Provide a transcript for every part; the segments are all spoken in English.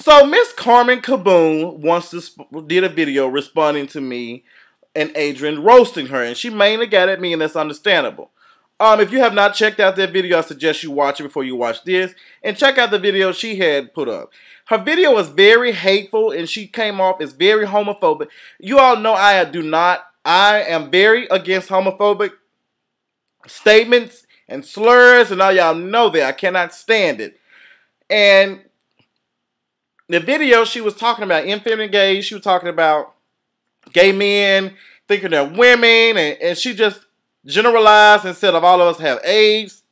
So Miss Carmen Caboom did a video responding to me and Adrian roasting her, and she mainly got at me, and that's understandable. If you have not checked out that video, I suggest you watch it before you watch this, and check out the video she had put up. Her video was very hateful, and she came off as very homophobic. You all know I am very against homophobic statements and slurs, and all y'all know that. I cannot stand it. And the video, she was talking about infeminine gays. She was talking about gay men thinking they're women, and she just generalized and said of all of us have AIDS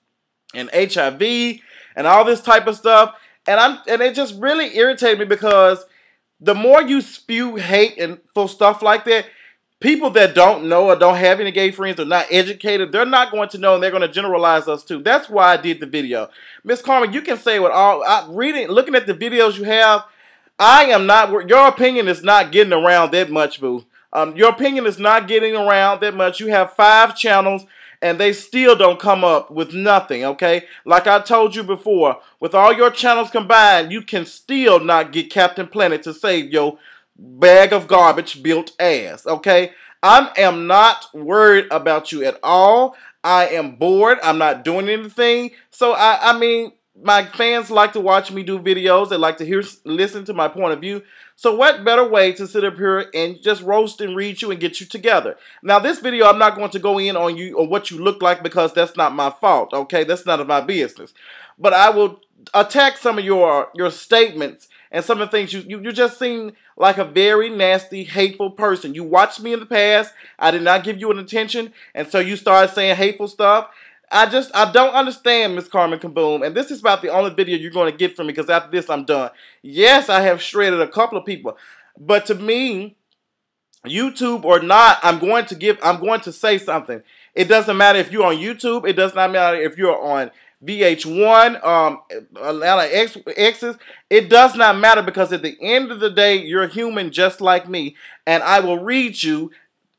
and HIV and all this type of stuff. And it just really irritated me because the more you spew hate and for stuff like that, people that don't know or don't have any gay friends or not educated, they're not going to know, and they're going to generalize us too. That's why I did the video. Miss Carmen, you can say what looking at the videos you have, your opinion is not getting around that much, boo. Your opinion is not getting around that much. You have 5 channels, and they still don't come up with nothing, okay? Like I told you before, with all your channels combined, you can still not get Captain Planet to save your bag of garbage built ass, okay? I am not worried about you at all. I am bored. I'm not doing anything. So, I mean, my fans like to watch me do videos. They like to listen to my point of view. So what better way to sit up here and just roast and read you and get you together? Now, this video, I'm not going to go in on you or what you look like because that's not my fault, okay? That's none of my business. But I will attack some of your statements and some of the things you just seem like a very nasty, hateful person. You watched me in the past. I did not give you an attention, and so you started saying hateful stuff. I don't understand, Miss Carmen Caboom, and this is about the only video you're going to get from me because after this, I'm done. Yes, I have shredded a couple of people, but to me, YouTube or not, I'm going to say something. It doesn't matter if you're on YouTube. It does not matter if you're on VH1, Atlanta X's. It does not matter because at the end of the day, you're human just like me, and I will read you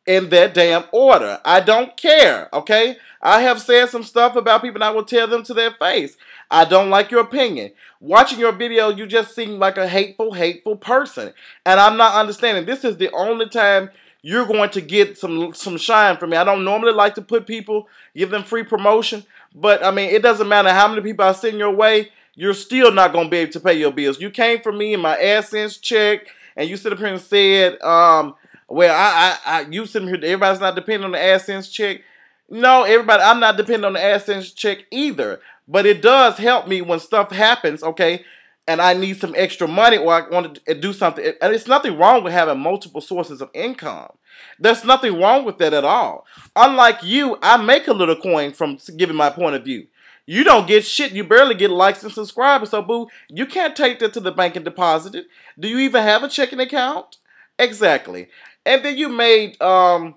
in that damn order. I don't care, okay? I have said some stuff about people and I will tell them to their face. I don't like your opinion. Watching your video, you just seem like a hateful person. And I'm not understanding. This is the only time you're going to get some shine from me. I don't normally like to put people, give them free promotion. But, I mean, it doesn't matter how many people I send your way. You're still not going to be able to pay your bills. You came from me in my AdSense check, and you sit up here and said, well, you sitting here, everybody's not depending on the AdSense check. No, I'm not depending on the AdSense check either. But it does help me when stuff happens, okay, and I need some extra money or I want to do something. And it's nothing wrong with having multiple sources of income. There's nothing wrong with that at all. Unlike you, I make a little coin from giving my point of view. You don't get shit. You barely get likes and subscribers. So, boo, you can't take that to the bank and deposit it. Do you even have a checking account? Exactly. And then you made comments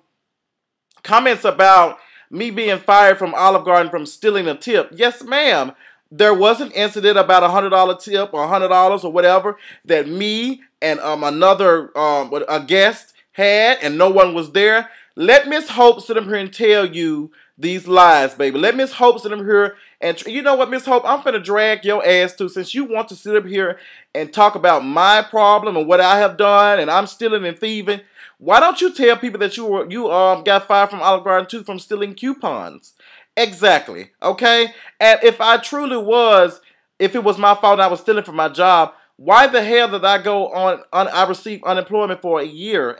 about me being fired from Olive Garden from stealing a tip. Yes, ma'am. There was an incident about $100 tip or $100 or whatever that me and a guest had, and no one was there. Let Miss Hope sit up here and tell you these lies, baby. Let Miss Hope sit up here and you know what, Miss Hope, I'm finna drag your ass too, since you want to sit up here and talk about my problem and what I have done, and I'm stealing and thieving. Why don't you tell people that you got fired from Olive Garden too from stealing coupons? Exactly, okay? And if it was my fault and I was stealing from my job, why the hell did I go on, I received unemployment for 1.5 years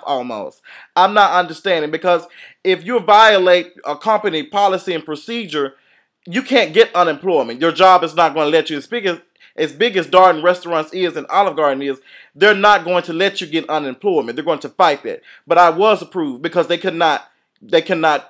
almost? I'm not understanding, because if you violate a company policy and procedure, you can't get unemployment. Your job is not going to let you, as big as Darden Restaurants is and Olive Garden is, they're not going to let you get unemployment. They're going to fight that. But I was approved because they cannot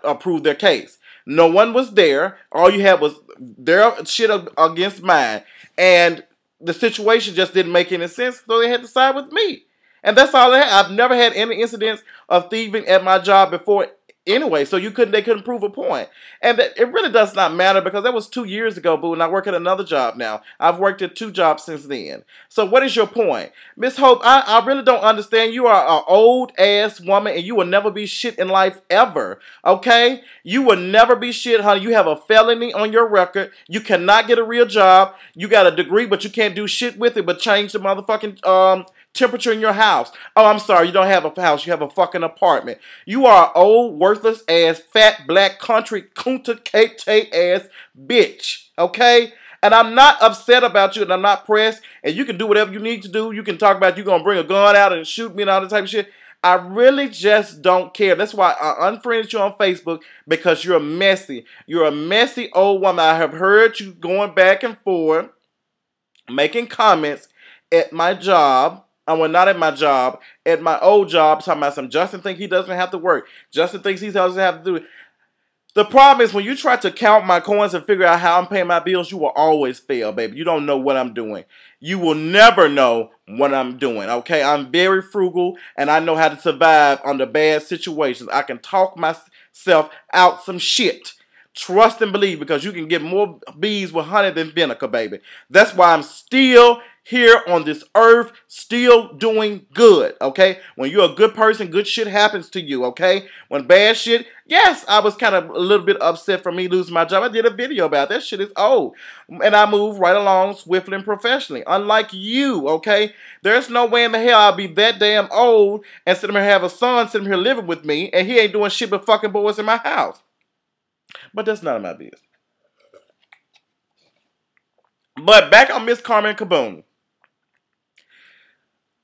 approve their case. No one was there. All you had was their shit against mine. And the situation just didn't make any sense, so they had to side with me. And that's all I had. I've never had any incidents of thieving at my job before anyway, so they couldn't prove a point. And it really does not matter because that was 2 years ago, boo, and I work at another job now. I've worked at 2 jobs since then. So what is your point? Miss Hope, I really don't understand. You are an old ass woman and you will never be shit in life ever. Okay? You will never be shit, honey. You have a felony on your record. You cannot get a real job. You got a degree, but you can't do shit with it but change the motherfucking temperature in your house. Oh, I'm sorry, you don't have a house, you have a fucking apartment. You are an old, worthless ass, fat, black, country, kunta kate ass bitch. Okay? And I'm not upset about you and I'm not pressed. And you can do whatever you need to do. You can talk about you gonna bring a gun out and shoot me and all that type of shit. I really just don't care. That's why I unfriended you on Facebook, because you're messy. You're a messy old woman. I have heard you going back and forth, making comments at my job. Well, not at my job, at my old job, talking about some Justin thinks he doesn't have to work. Justin thinks he doesn't have to do it. The problem is when you try to count my coins and figure out how I'm paying my bills, you will always fail, baby. You don't know what I'm doing. You will never know what I'm doing, okay? I'm very frugal, and I know how to survive under bad situations. I can talk myself out some shit. Trust and believe, because you can get more bees with honey than vinegar, baby. That's why I'm still here on this earth, still doing good, okay? When you're a good person, good shit happens to you, okay? When bad shit, yes, I was kind of a little bit upset for me losing my job. I did a video about it. That shit is old. And I moved right along swiftly and professionally. Unlike you, okay? There's no way in the hell I'll be that damn old and sitting here have a son sitting here living with me and he ain't doing shit but fucking boys in my house. But that's none of my business. But back on Miss Carmen Caboom.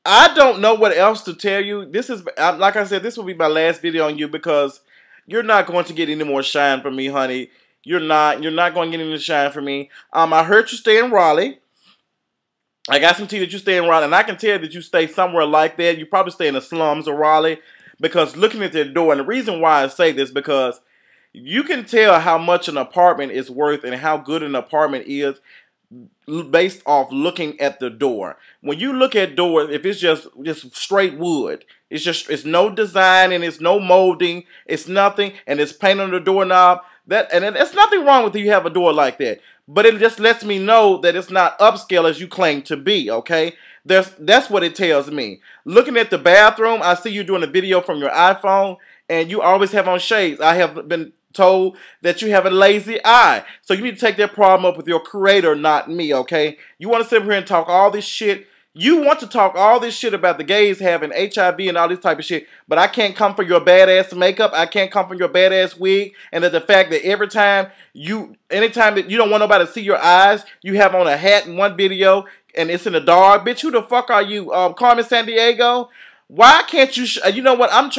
I don't know what else to tell you. This is, like I said, this will be my last video on you because you're not going to get any more shine from me, honey. You're not going to get any shine from me. I heard you stay in Raleigh. I got some tea that you stay in Raleigh, and I can tell that you stay somewhere like that. You probably stay in the slums of Raleigh, because looking at their door, and the reason why I say this, because you can tell how much an apartment is worth and how good an apartment is based off looking at the door. When you look at doors, if it's just straight wood, it's no design and it's no molding, it's nothing, and it's paint on the doorknob, and there's nothing wrong with you have a door like that. But it just lets me know that it's not upscale as you claim to be, okay? That's what it tells me. Looking at the bathroom, I see you doing a video from your iPhone, and you always have on shades. I have been told that you have a lazy eye. So you need to take that problem up with your creator, not me, okay? You want to sit here and talk all this shit. You want to talk all this shit about the gays having HIV and all this type of shit, but I can't come for your badass makeup. I can't come for your badass wig. And the fact that anytime that you don't want nobody to see your eyes, you have on a hat in one video and it's in the dark. Bitch, who the fuck are you? Carmen Sandiego? Why can't you? You know what? I'm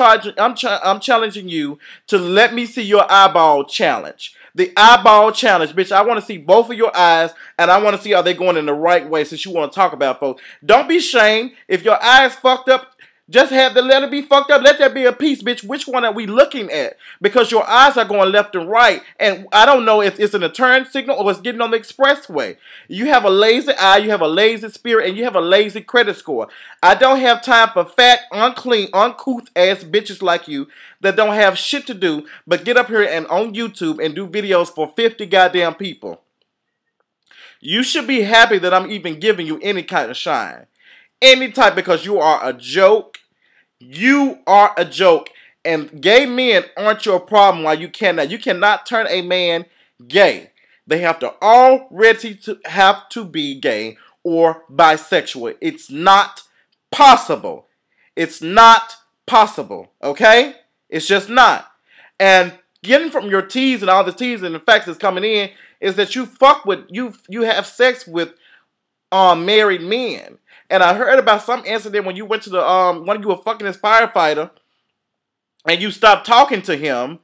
challenging you to let me see your eyeball challenge. The eyeball challenge, bitch. I want to see both of your eyes, and I want to see are they going in the right way. Since you want to talk about folks, don't be ashamed if your eyes fucked up. Just have the letter be fucked up. Let that be a piece, bitch. Which one are we looking at? Because your eyes are going left and right. And I don't know if it's in a turn signal or it's getting on the expressway. You have a lazy eye, you have a lazy spirit, and you have a lazy credit score. I don't have time for fat, unclean, uncouth ass bitches like you that don't have shit to do but get up here and on YouTube and do videos for 50 goddamn people. You should be happy that I'm even giving you any kind of shine. Any type, because you are a joke. You are a joke. And gay men aren't your problem. Why you cannot turn a man gay. They have to already have to be gay or bisexual. It's not possible. It's not possible. Okay? It's just not. And getting from your teas and all the teas and the facts that's coming in is that you fuck with you have sex with married men. And I heard about some incident when you went to the when you were fucking this firefighter and you stopped talking to him,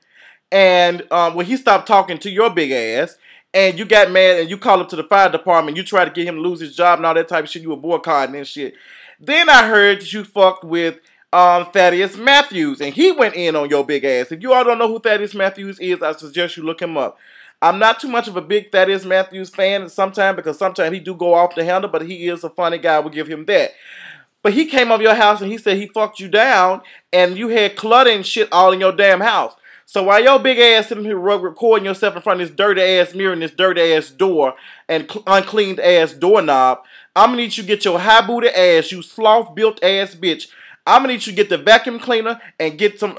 and when he stopped talking to your big ass, and you got mad and you called up to the fire department, you tried to get him to lose his job and all that type of shit, you were boycotting and shit. Then I heard that you fucked with Thaddeus Matthews, and he went in on your big ass. If you all don't know who Thaddeus Matthews is, I suggest you look him up. I'm not too much of a big Thaddeus Matthews fan sometimes, because sometimes he do go off the handle, but he is a funny guy. We'll give him that. But he came over your house and he said he fucked you down and you had clutter and shit all in your damn house. So while your big ass sitting here recording yourself in front of this dirty ass mirror and this dirty ass door and uncleaned ass doorknob, I'm gonna need you to get your high booty ass, you sloth built ass bitch. I'm gonna need you to get the vacuum cleaner and get some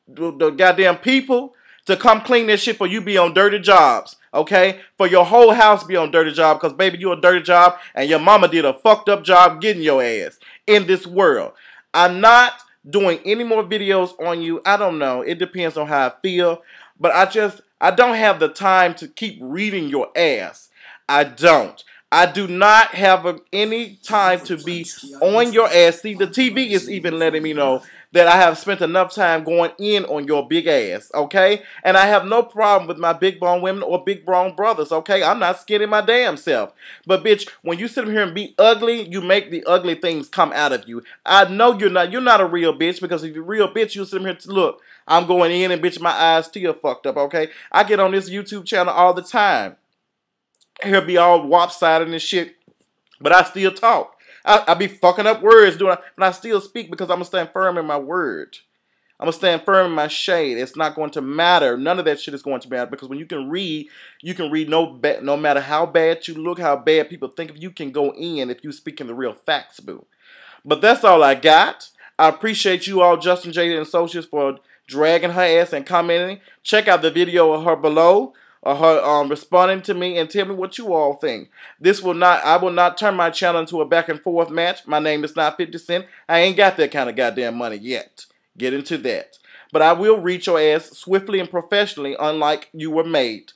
the goddamn people to come clean this shit for you be on dirty jobs. Okay? For your whole house be on dirty job, because baby, you a dirty job and your mama did a fucked up job getting your ass in this world. I'm not doing any more videos on you. I don't know. It depends on how I feel. But I don't have the time to keep reading your ass. I don't. I do not have any time to be on your ass. See, the TV is even letting me know that I have spent enough time going in on your big ass, okay? And I have no problem with my big bone women or big bone brothers, okay? I'm not scared of my damn self. But bitch, when you sit here and be ugly, you make the ugly things come out of you. I know you're not a real bitch, because if you're a real bitch, you'll sit here to look. I'm going in and bitch, my eyes still fucked up, okay? I get on this YouTube channel all the time. He'll be all lopsided and shit, but I still talk. I be fucking up words but I still speak, because I'm going to stand firm in my word. I'm going to stand firm in my shade. It's not going to matter. None of that shit is going to matter, because when you can read no matter how bad you look, how bad people think of you, can go in if you speaking the real facts, boo. But that's all I got. I appreciate you all, Justin J. and Associates, for dragging her ass and commenting. Check out the video of her below, or her responding to me, and tell me what you all think. I will not turn my channel into a back and forth match. My name is not 50 Cent. I ain't got that kind of goddamn money yet. Get into that. But I will reach your ass swiftly and professionally, unlike you were made.